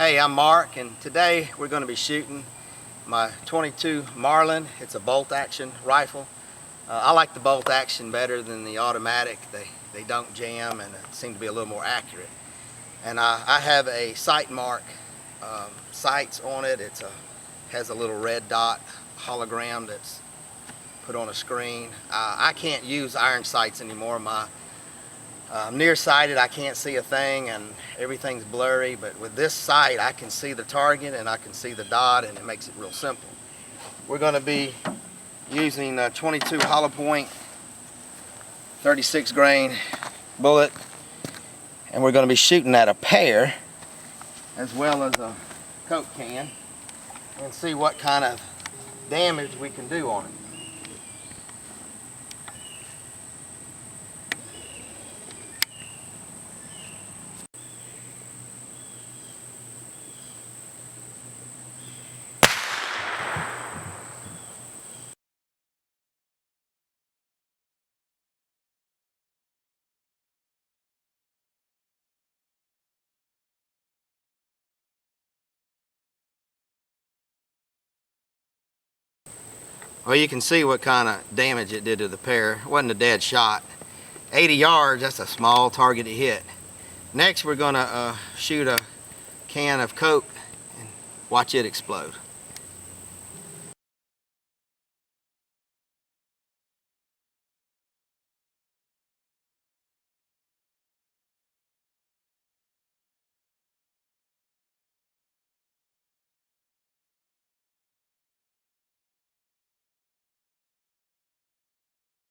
Hey, I'm Mark, and today we're going to be shooting my 22 Marlin. It's a bolt action rifle. I like the bolt action better than the automatic. They don't jam and seem to be a little more accurate. And I have a sight mark sights on it. Has a little red dot hologram that's put on a screen. I can't use iron sights anymore. I'm nearsighted, I can't see a thing and everything's blurry, but with this sight I can see the target and I can see the dot, and it makes it real simple. We're going to be using a 22 hollow point 36 grain bullet, and we're going to be shooting at a pear as well as a Coke can and see what kind of damage we can do on it. Well, you can see what kind of damage it did to the pear. It wasn't a dead shot. 80 yards, that's a small target to hit. Next, we're gonna shoot a can of Coke and watch it explode.